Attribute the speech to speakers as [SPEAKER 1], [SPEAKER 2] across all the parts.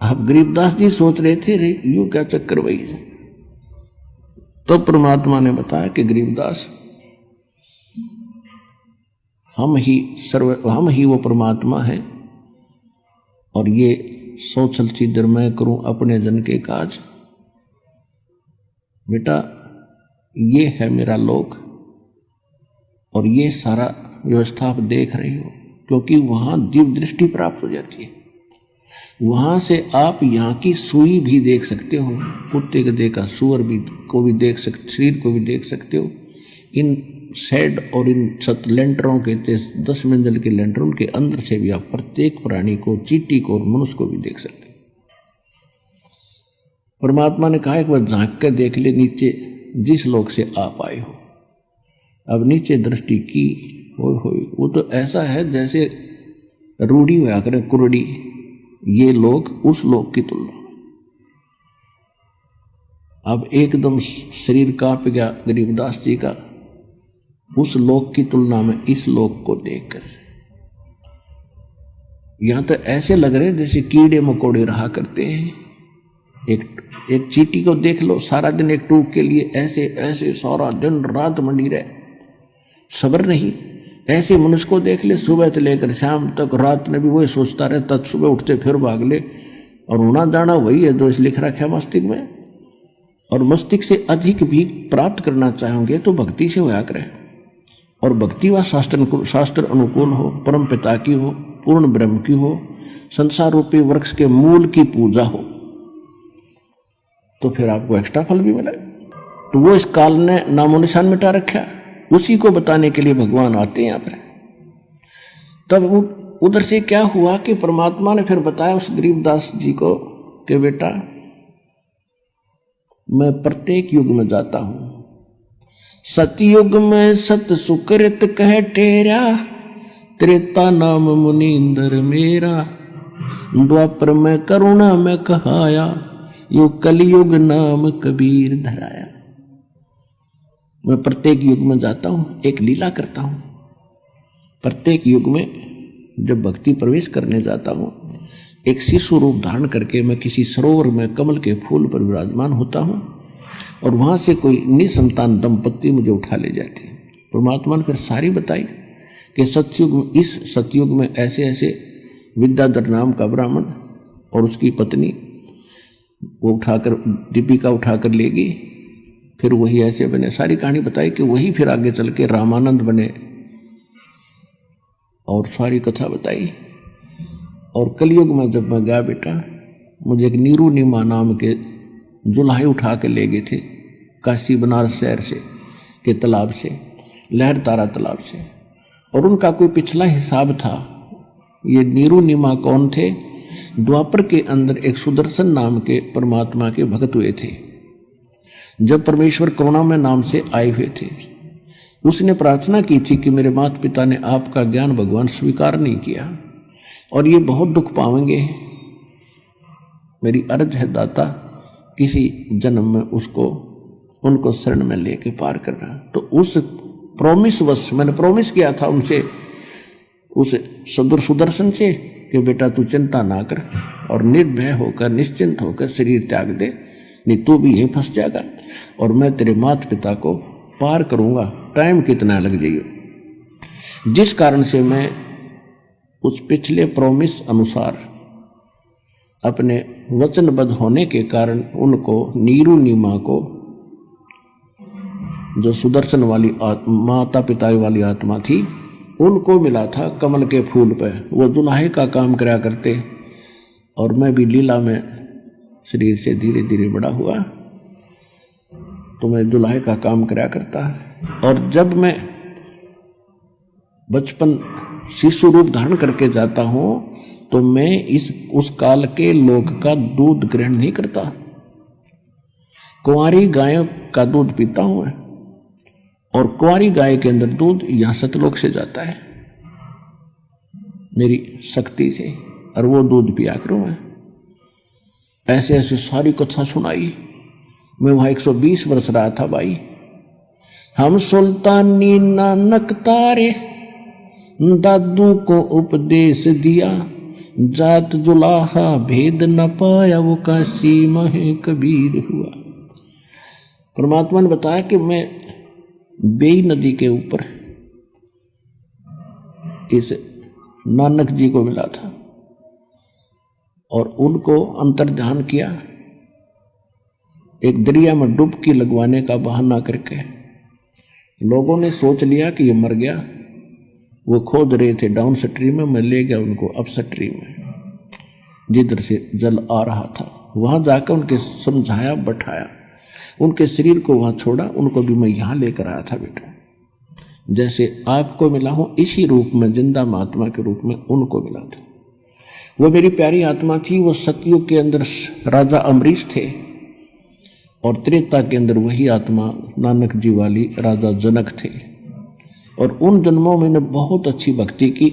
[SPEAKER 1] अब गरीबदास जी सोच रहे थे रे यूं क्या चक्कर वही है। तो परमात्मा ने बताया कि गरीबदास हम ही वो परमात्मा है, और ये सोचल सिद्धर मैं करूं अपने जन के काज। बेटा ये है मेरा लोक, और ये सारा व्यवस्था आप देख रहे हो, क्योंकि वहां दिव्य दृष्टि प्राप्त हो जाती है। वहां से आप यहाँ की सुई भी देख सकते हो, कुत्ते गधे का सुअर भी को भी देख सकते, शरीर को भी देख सकते हो। इन शेड और इन छत लेंटरों के 10 मंजिल के लेंटरों के अंदर से भी आप प्रत्येक प्राणी को, चींटी को और मनुष्य को भी देख सकते हो। परमात्मा ने कहा एक बार झांक कर देख ले नीचे जिस लोक से आप आए हो। अब नीचे दृष्टि की हो वो तो ऐसा है जैसे रूढ़ी हुआ करे कुरड़ी, ये लोक उस लोक की तुलना में। अब एकदम शरीर कांप गया गरीबदास जी का उस लोक की तुलना में इस लोक को देखकर। यहां तो ऐसे लग रहे जैसे कीड़े मकोड़े रहा करते हैं। एक चींटी को देख लो, सारा दिन एक टूक के लिए ऐसे ऐसे सारा दिन रात मंडी रहे, सब्र नहीं। ऐसे मनुष्य को देख ले, सुबह से लेकर शाम तक रात में भी वही सोचता रहे, तब सुबह उठते फिर भाग ले, और होना जाना वही है जो इस लिख रखा है मस्तिष्क में। और मस्तिष्क से अधिक भी प्राप्त करना चाहोगे तो भक्ति से होया करें, और भक्ति व शास्त्र अनुकूल हो, परम पिता की हो, पूर्ण ब्रह्म की हो, संसार रूपी वृक्ष के मूल की पूजा हो, तो फिर आपको एक्स्ट्रा फल भी मिले। तो वो इस काल ने नामो निशान मिटा रखा, उसी को बताने के लिए भगवान आते हैं यहाँ पर। तब उधर से क्या हुआ कि परमात्मा ने फिर बताया उस गरीबदास जी को कि बेटा मैं प्रत्येक युग में जाता हूं। सतयुग में सत सुकृत कह टेरा, त्रेता नाम मुनींद्र मेरा, द्वापर में करुणा में कहाया, यो कलयुग नाम कबीर धराया। मैं प्रत्येक युग में जाता हूं, एक लीला करता हूं। प्रत्येक युग में जब भक्ति प्रवेश करने जाता हूं, एक शिशु रूप धारण करके मैं किसी सरोवर में कमल के फूल पर विराजमान होता हूं, और वहां से कोई निसंतान दंपत्ति मुझे उठा ले जाती है। परमात्मा ने फिर सारी बताई कि इस सतयुग में ऐसे ऐसे विद्याधर नाम का ब्राह्मण और उसकी पत्नी वो उठाकर दीपिका उठाकर ले गई, फिर वही ऐसे बने, सारी कहानी बताई कि वही फिर आगे चल के रामानंद बने, और सारी कथा बताई। और कलयुग में जब मैं गया बेटा, मुझे एक नीरू नीमा नाम के जुल्हे उठा के ले गए थे काशी बनारस शहर से के तालाब से, लहर तारा तालाब से, और उनका कोई पिछला हिसाब था। ये नीरू नीमा कौन थे? द्वापर के अंदर एक सुदर्शन नाम के परमात्मा के भक्त हुए थे। जब परमेश्वर करुणा में नाम से आए हुए थे, उसने प्रार्थना की थी कि मेरे माता पिता ने आपका ज्ञान भगवान स्वीकार नहीं किया और ये बहुत दुख पाएंगे, मेरी अर्ज है दाता किसी जन्म में उनको शरण में लेके पार करना। तो उस प्रॉमिस वश मैंने प्रॉमिस किया था उनसे, उस सुदर्शन से कि बेटा तू चिंता ना कर और निर्भय होकर निश्चिंत होकर शरीर त्याग दे, नहीं तू भी यहीं फंस जाएगा और मैं तेरे माता पिता को पार करूंगा, टाइम कितना लग जाइए। जिस कारण से मैं उस पिछले प्रॉमिस अनुसार अपने वचनबद्ध होने के कारण उनको नीरू नीमा को, जो सुदर्शन वाली माता पिता वाली आत्मा थी, उनको मिला था कमल के फूल पे। वो दुल्हे का काम करा करते और मैं भी लीला में शरीर से धीरे धीरे बड़ा हुआ तो मैं दुल्हे का काम करा करता। और जब मैं बचपन शिशु रूप धारण करके जाता हूं तो मैं उस काल के लोक का दूध ग्रहण नहीं करता, कुंवारी गायों का दूध पीता हूं मैं, और कुंवारी गाय के अंदर दूध यहां सतलोक से जाता है मेरी शक्ति से, और वो दूध पिया करूं मैं। ऐसे ऐसे सारी कथा सुनाई। मैं वहां 120 वर्ष रहा था भाई। हम सुल्तानी नानक तारे, दादू को उपदेश दिया, जात जुलाहा भेद न पाया वो काशी महे कबीर हुआ। परमात्मा ने बताया कि मैं बेई नदी के ऊपर इस नानक जी को मिला था और उनको अंतर्ध्यान किया, एक दरिया में डुबकी लगवाने का बहाना करके। लोगों ने सोच लिया कि ये मर गया, वो खोद रहे थे डाउन स्ट्रीम में, मैं ले गया उनको अप स्ट्रीम में जिधर से जल आ रहा था। वहां जाकर उनके समझाया, बैठाया, उनके शरीर को वहां छोड़ा, उनको भी मैं यहां लेकर आया था बेटा। जैसे आपको मिला हूं इसी रूप में, जिंदा महात्मा के रूप में उनको मिला था। वो मेरी प्यारी आत्मा थी। वो सतयुग के अंदर राजा अमरीश थे और त्रेता के अंदर वही आत्मा नानक जी वाली राजा जनक थे। और उन जन्मों में बहुत अच्छी भक्ति की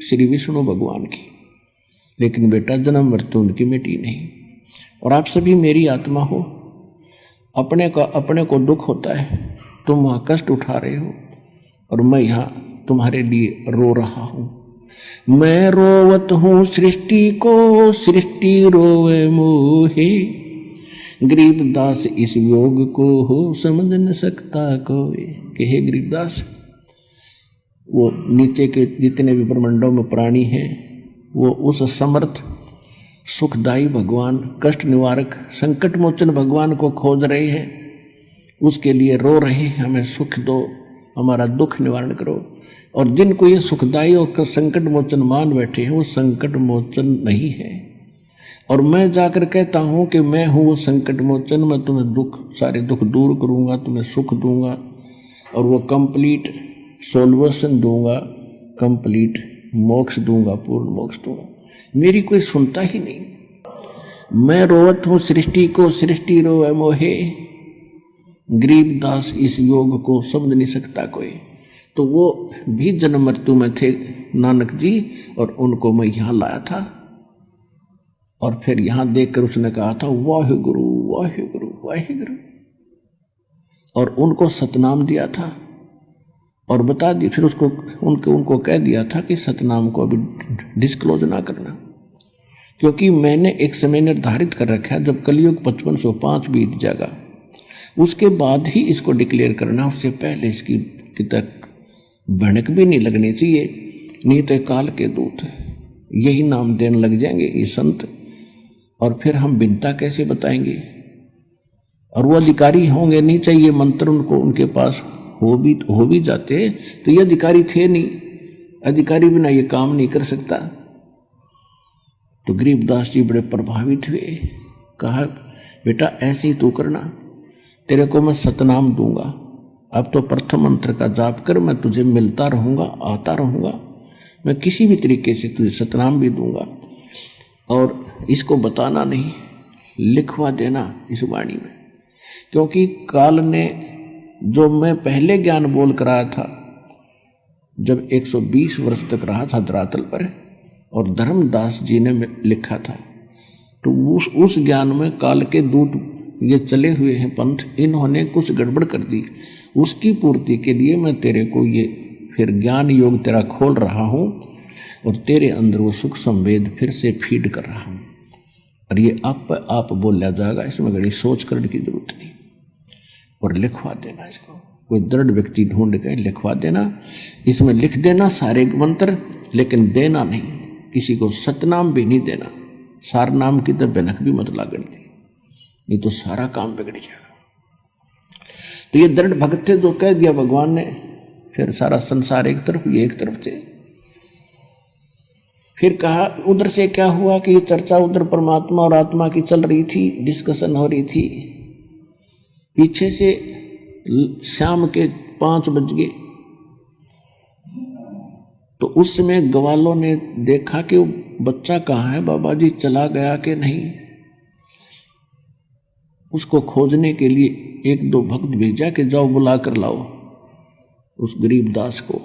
[SPEAKER 1] श्री विष्णु भगवान की, लेकिन बेटा जन्म मृत्यु उनकी मिटी नहीं। और आप सभी मेरी आत्मा हो, अपने को दुख होता है, तुम वहाँ कष्ट उठा रहे हो और मैं यहाँ तुम्हारे लिए रो रहा हूँ। मैं रोवत हूँ सृष्टि को, सृष्टि रोवे मोहे, गरीबदास इस योग को हो समझ न सकता कोई। कि हे गरीबदास, वो नीचे के जितने भी ब्रह्मांडों में प्राणी हैं, वो उस समर्थ सुखदायी भगवान, कष्ट निवारक, संकट मोचन भगवान को खोज रहे हैं, उसके लिए रो रहे हैं, हमें सुख दो, हमारा दुख निवारण करो। और जिनको ये सुखदायी और संकट मोचन मान बैठे हैं, वो संकट मोचन नहीं है। और मैं जाकर कहता हूँ कि मैं हूँ वो संकट मोचन, मैं तुम्हें दुख, सारे दुख दूर करूँगा, तुम्हें सुख दूंगा और वो कंप्लीट सोल्यूशन दूंगा, कंप्लीट मोक्ष दूंगा, पूर्ण मोक्ष दूंगा। मेरी कोई सुनता ही नहीं। मैं रोवत हूँ सृष्टि को, सृष्टि रोवे मोहे, गरीबदास इस योग को समझ नहीं सकता कोई। तो वो भी जन्म मृत्यु में थे नानक जी, और उनको मैं यहाँ लाया था। और फिर यहाँ देखकर उसने कहा था वाहिगुरु वाहिगुरु वाहिगुरु, और उनको सतनाम दिया था और बता दी। फिर उसको उनको कह दिया था कि सतनाम को अभी डिस्क्लोज ना करना, क्योंकि मैंने एक समय निर्धारित कर रखा है, जब कलयुग 5505 बीत जाएगा उसके बाद ही इसको डिक्लेयर करना। उससे पहले इसकी तक भनक भी नहीं लगनी चाहिए, नहीं तो काल के दूत यही नाम देने लग जाएंगे ये संत, और फिर हम बिनता कैसे बताएंगे। और वो अधिकारी होंगे नहीं, चाहिए मंत्र उनको उनके पास हो भी जाते तो ये अधिकारी थे नहीं, अधिकारी बिना ये काम नहीं कर सकता। तो गरीबदास जी बड़े प्रभावित हुए, कहा बेटा ऐसे ही तू करना, तेरे को मैं सतनाम दूंगा, अब तो प्रथम मंत्र का जाप कर, मैं तुझे मिलता रहूंगा, आता रहूंगा, मैं किसी भी तरीके से तुझे सतनाम भी दूंगा। और इसको बताना नहीं, लिखवा देना इस वाणी में, क्योंकि काल ने जो मैं पहले ज्ञान बोल कर आया था, जब 120 वर्ष तक रहा था धरातल पर, और धर्मदास जी ने लिखा था, तो उस ज्ञान में काल के दूत ये चले हुए हैं पंथ, इन्होंने कुछ गड़बड़ कर दी। उसकी पूर्ति के लिए मैं तेरे को ये फिर ज्ञान योग तेरा खोल रहा हूँ, और तेरे अंदर वो सुख संवेद फिर से फीड कर रहा हूँ, और ये आप बोला जाएगा, इसमें घड़ी सोच करने की जरूरत नहीं। और लिखवा देना इसको, कोई दृढ़ व्यक्ति ढूंढ के लिखवा देना, इसमें लिख देना सारे मंत्र, लेकिन देना नहीं, किसी को सतनाम भी नहीं देना। सार नाम की तो बनक भी मत लागण थी, नहीं तो सारा काम बिगड़ जाएगा। तो ये दृढ़ भक्त थे, जो कह दिया भगवान ने, फिर सारा संसार एक तरफ, ये एक तरफ थे। फिर कहा उधर से क्या हुआ कि ये चर्चा उधर परमात्मा और आत्मा की चल रही थी, डिस्कशन हो रही थी। पीछे से शाम के 5 बज गए, तो उस समय ग्वालों ने देखा कि वो बच्चा कहाँ है, बाबा जी चला गया कि नहीं। उसको खोजने के लिए 1-2 भक्त भेजा कि जाओ बुला कर लाओ उस गरीबदास को।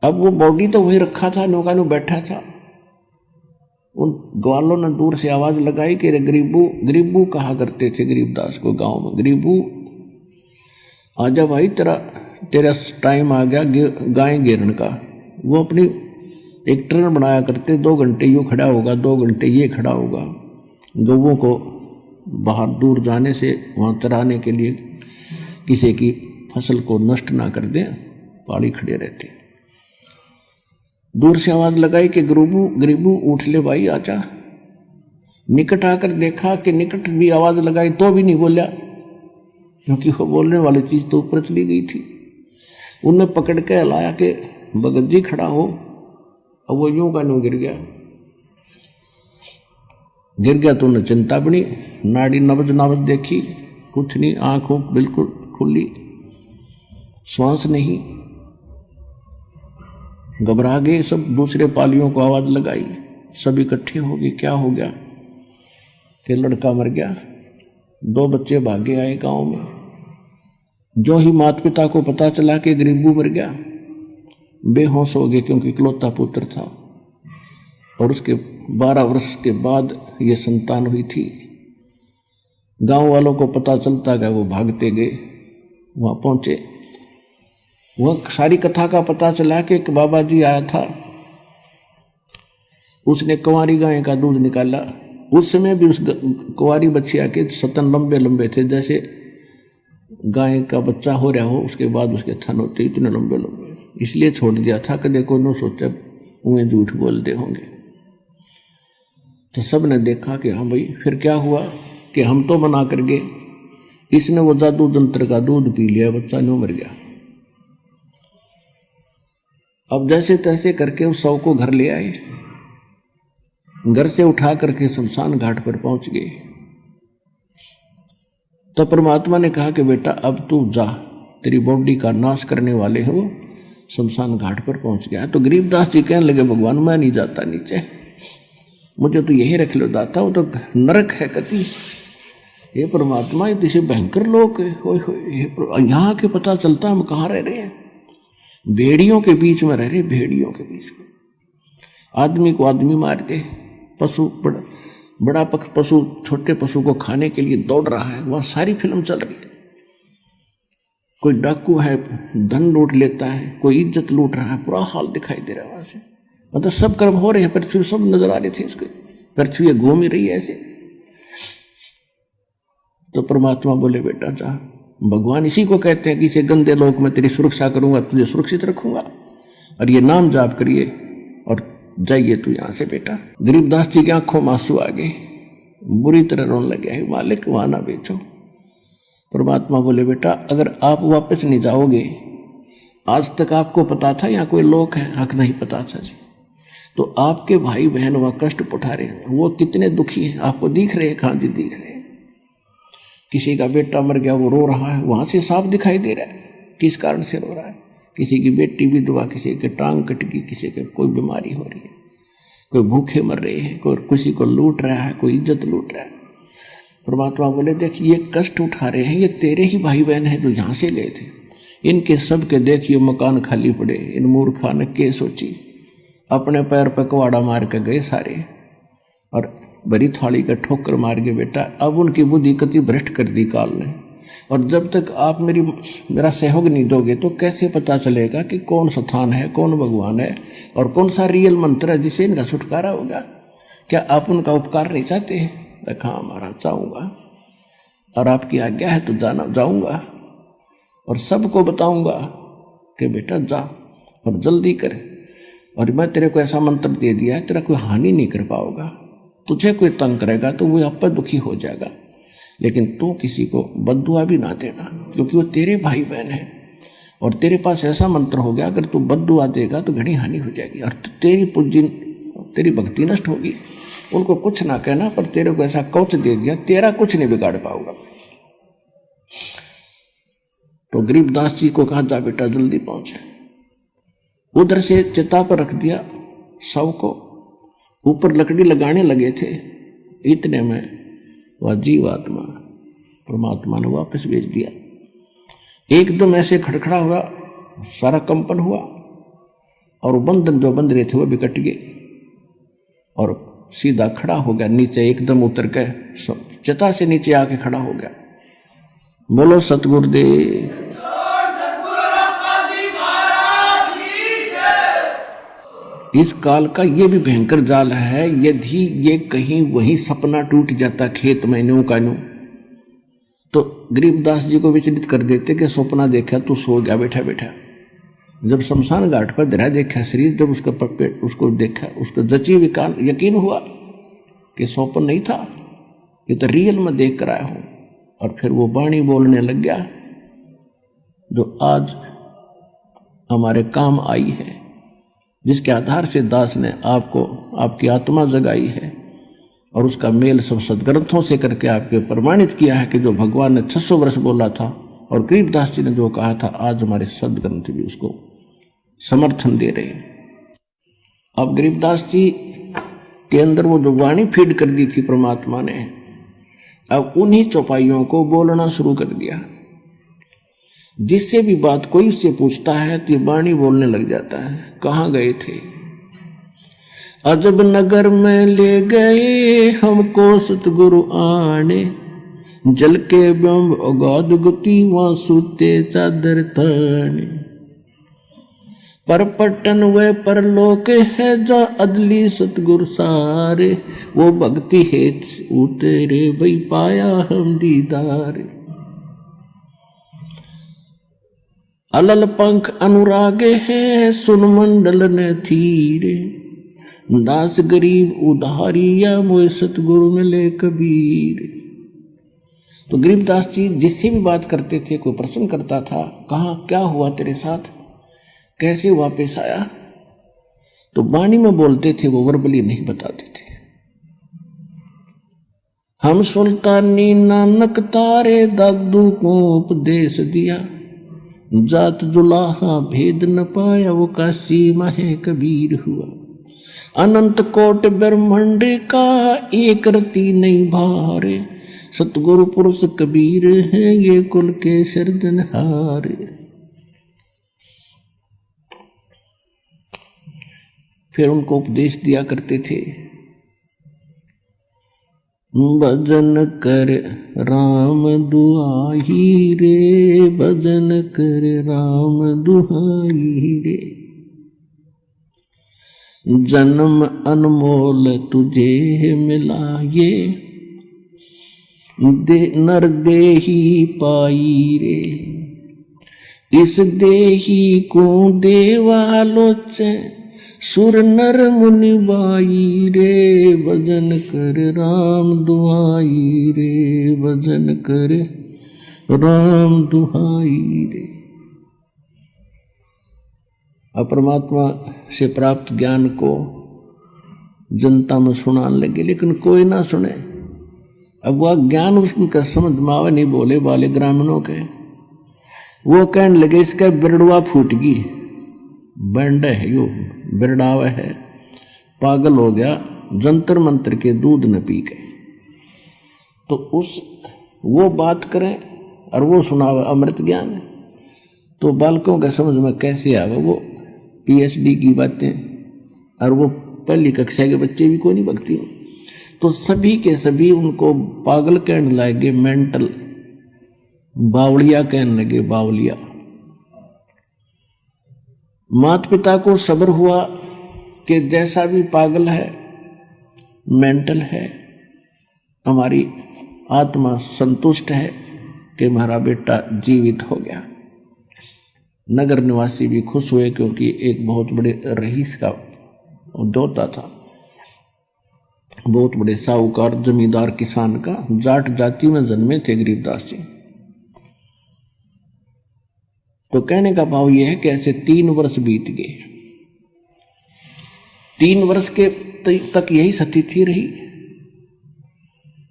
[SPEAKER 1] अब वो बॉडी तो वही रखा था, नौका में बैठा था। उन ग्वालों ने दूर से आवाज लगाई कि गरीबू, गरीबू कहा करते थे गरीबदास को गांव में, गरीबू आजा भाई, तेरा टाइम आ गया गाय घेरने का। वो अपनी एक ट्रेन बनाया करते, 2 घंटे यूँ खड़ा होगा, 2 घंटे ये खड़ा होगा। गौओं को बाहर दूर जाने से वहाँ चराने के लिए, किसी की फसल को नष्ट ना कर दे, पाड़ी खड़े रहते। दूर से आवाज लगाई कि गरीबू उठ ले भाई आजा। निकट आकर देखा कि निकट भी आवाज लगाई तो भी नहीं बोला, क्योंकि वो बोलने वाली चीज तो ऊपर चली गई थी। उनने पकड़ के हिलाया कि भगत जी खड़ा हो। अब वो यूं का यूं गिर गया तो उन्हें चिंता बनी, नाड़ी नबज देखी, कुछ नहीं, आंखों बिल्कुल खुली, श्वास नहीं। घबरा गए सब, दूसरे पालियों को आवाज लगाई, सब इकट्ठे हो गए। क्या हो गया? कि लड़का मर गया। 2 बच्चे भागे आए गांव में। जो ही माता पिता को पता चला कि गरीबू मर गया, बेहोश हो गए, क्योंकि इकलौता पुत्र था और उसके 12 वर्ष के बाद ये संतान हुई थी। गांव वालों को पता चलता गया, वो भागते गए, वहां पहुंचे। वह सारी कथा का पता चला कि एक बाबा जी आया था, उसने कुंवारी गाय का दूध निकाला। उस समय भी उस कुंवारी बच्चिया के स्तन लंबे लंबे थे, जैसे गाय का बच्चा हो रहा हो उसके बाद उसके थन होते इतने लंबे लंबे, इसलिए छोड़ दिया था कि देखो न सोचा उन्हें झूठ बोलते होंगे। तो सब ने देखा कि हाँ भाई। फिर क्या हुआ कि हम तो मना कर गए, इसने वो जादू तंत्र का दूध पी लिया, बच्चा न्यू मर गया। अब जैसे तैसे करके उस शव को घर ले आए, घर से उठा करके शमशान घाट पर पहुंच गए। तो परमात्मा ने कहा कि बेटा अब तू जा, तेरी बॉडी का नाश करने वाले हैं वो शमशान घाट पर पहुंच गया। तो गरीबदास जी कहने लगे भगवान मैं नहीं जाता नीचे, मुझे तो यही रख लो जाता, वो तो नरक है कति। ये परमात्मा इतने भयंकर लोग यहाँ के पता चलता हम कहाँ रह रहे हैं, भेड़ियों के बीच में रह रहे, भेड़ियों के बीच में। आदमी को आदमी मार दे, पशु बड़ा पशु छोटे पशु को खाने के लिए दौड़ रहा है, वह सारी फिल्म चल रही है। कोई डाकू है, धन लूट लेता है, कोई इज्जत लूट रहा है, पूरा हाल दिखाई दे रहा है वहां से। मतलब सब कर्म हो रहे हैं, पृथ्वी सब नजर आ रहे थे इसके, पृथ्वी घूम ही रही है ऐसे। तो परमात्मा बोले बेटा जा, भगवान इसी को कहते हैं कि इसे गंदे लोक में तेरी सुरक्षा करूंगा, तुझे सुरक्षित रखूंगा, और ये नाम जाप करिए और जाइए तू यहां से बेटा। गरीबदास जी की आंखों में आंसू आ गए, बुरी तरह रोने लगे, है मालिक वहां ना बेचो। परमात्मा बोले बेटा अगर आप वापस नहीं जाओगे, आज तक आपको पता था यहाँ कोई लोक है? हक नहीं पता था जी। तो आपके भाई बहन वहां कष्ट उठा रहे हैं, वो कितने दुखी हैं, आपको दिख रहे हैं? कहाँ जी दिख रहे हैं। किसी का बेटा मर गया, वो रो रहा है, वहां से साफ दिखाई दे रहा है किस कारण से रो रहा है। किसी की बेटी विधवा, किसी के टांग कट गई, किसी के कोई बीमारी हो रही है, कोई भूखे मर रहे हैं, कोई किसी को लूट रहा है, कोई इज्जत लूट रहा है। परमात्मा बोले देख ये कष्ट उठा रहे हैं, ये तेरे ही भाई बहन हैं जो यहाँ से गए थे, इनके सब के देखिए मकान खाली पड़े। इन मूर्खा ने के सोची, अपने पैर पर कुवाड़ा मार के गए सारे, और बड़ी थाली का ठोकर मार के बेटा अब उनकी बुद्धि कति भ्रष्ट कर दी काल ने। और जब तक आप मेरा सहयोग नहीं दोगे तो कैसे पता चलेगा कि कौन स्थान है, कौन भगवान है, और कौन सा रियल मंत्र है जिससे इनका छुटकारा होगा। क्या आप उनका उपकार नहीं चाहते हैं? हाँ महाराज चाहूँगा, और आपकी आज्ञा है तो जाऊँगा और सबको बताऊँगा कि बेटा जा और जल्दी कर। और मैं तेरे को ऐसा मंत्र दे दिया है, तेरा कोई हानि नहीं कर पाओगा। तुझे कोई तंग करेगा तो वो आप पर दुखी हो जाएगा, लेकिन तू किसी को बद्दुआ भी ना देना, क्योंकि वो तेरे भाई बहन है। और तेरे पास ऐसा मंत्र हो गया, अगर तू बद्दुआ देगा तो घनी हानि हो जाएगी और तेरी भक्ति नष्ट होगी। उनको कुछ ना कहना, पर तेरे को ऐसा कवच दे दिया, तेरा कुछ नहीं बिगाड़ पाओगा। तो गरीबदास जी को कहा जा बेटा जल्दी पहुंचे। उधर से चिता पर रख दिया शव को, ऊपर लकड़ी लगाने लगे थे, इतने में वह जीवात्मा परमात्मा ने वापस भेज दिया। एकदम ऐसे खड़खड़ा हुआ, सारा कंपन हुआ, और बंधन जो बंध रहे थे वो भी कट गए और सीधा खड़ा हो गया नीचे, एकदम उतर के चिता से नीचे आके खड़ा हो गया। बोलो सतगुरुदेव। इस काल का ये भी भयंकर जाल है। यदि ये कहीं वही सपना टूट जाता खेत में न्यू का न्यू, तो गरीबदास जी को विचलित कर देते कि सपना देखा तो सो गया बैठा बैठा। जब शमशान घाट पर धरा देखा शरीर, जब उसका पेट उसको देखा, उसको जची विकान यकीन हुआ कि स्वप्न नहीं था, ये तो रियल में देख कर आया हूं। और फिर वो वाणी बोलने लग गया जो आज हमारे काम आई है, जिसके आधार से दास ने आपको आपकी आत्मा जगाई है और उसका मेल सब सदग्रंथों से करके आपके प्रमाणित किया है कि जो भगवान ने 600 वर्ष बोला था और गरीबदास जी ने जो कहा था, आज हमारे सदग्रंथ भी उसको समर्थन दे रहे हैं। अब गरीबदास जी के अंदर वो जो वाणी फीड कर दी थी परमात्मा ने, अब उन्हीं चौपाइयों को बोलना शुरू कर दिया। जिससे भी बात कोई उससे पूछता है तो ये वाणी बोलने लग जाता है। कहाँ गए थे? अजब नगर में ले गए हमको सतगुरु आने, जल के ब्रह्म अगाध गति वहां सूते चादर ताने। पर पट्टन व परलोक है जा अदली सतगुरु सारे, वो भक्ति हेत उतरे भई पाया हम दीदार। अलल पंख अनुरागे है सुन मंडल ने थीरे, दास गरीब उधारिया मोए सतगुरु मिले कबीर। तो गरीबदास जी जिससे भी बात करते थे, कोई प्रश्न करता था, कहाँ क्या हुआ तेरे साथ, कैसे वापस आया, तो वाणी में बोलते थे, वो वर्बली नहीं बताते थे। हम सुल्तानी नानक तारे दादू को उपदेश दिया, जात जुलाहा भेद न पाया वो काशी माहे कबीर हुआ। अनंत कोट ब्रह्मांड का एक रति नहीं भारे, सतगुरु पुरुष कबीर है ये कुल के सिरजनहार। फिर उनको उपदेश दिया करते थे, भजन कर राम दुहाई रे, भजन कर राम दुहाई रे। जन्म अनमोल तुझे मिला ये, नर देही पाई रे। इस देही को देवालोचे, सुर नर मुनि बाई रे। भजन कर राम दुहाई रे, भजन कर राम दुहाई रे। परमात्मा से प्राप्त ज्ञान को जनता में सुनाने लगे, लेकिन कोई ना सुने। अब वह ज्ञान उसका समझ मावे नहीं, बोले वाले ग्रामीणों के। वो कहने लगे इसका बिरड़ुआ फूट गई, बैंड है यो, बिरड़ावा है, पागल हो गया, जंतर मंत्र के दूध न पी के। तो उस वो बात करें और वो सुनावे अमृत ज्ञान, तो बालकों का समझ में कैसे आवे? वो PhD की बातें, और वो पहली कक्षा के बच्चे भी कोई नहीं भक्ति। तो सभी के सभी उनको पागल कहने लगे, मेंटल, बावलिया कहने लगे, बावलिया। माता पिता को सब्र हुआ कि जैसा भी पागल है, मेंटल है, हमारी आत्मा संतुष्ट है कि हमारा बेटा जीवित हो गया। नगर निवासी भी खुश हुए, क्योंकि एक बहुत बड़े रईस का दोता था, बहुत बड़े साहूकार जमींदार किसान का, जाट जाति में जन्मे थे गरीबदास जी। तो कहने का भाव यह है कि ऐसे 3 वर्ष बीत गए। 3 वर्ष के तक यही स्थिति रही।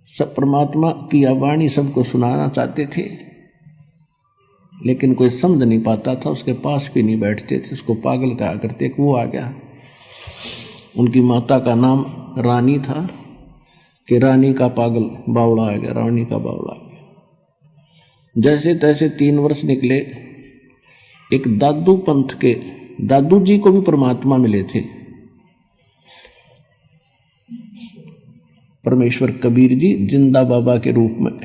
[SPEAKER 1] सब परमात्मा की वाणी सबको सुनाना चाहते थे, लेकिन कोई समझ नहीं पाता था, उसके पास भी नहीं बैठते थे, उसको पागल कहा करते। वो आ गया, उनकी माता का नाम रानी था, कि रानी का पागल बावड़ा आ गया, रानी का बावड़ा आ गया। जैसे तैसे 3 वर्ष निकले। एक दादू पंथ के दादू जी को भी परमात्मा मिले थे, परमेश्वर कबीर जी जिंदा बाबा के रूप में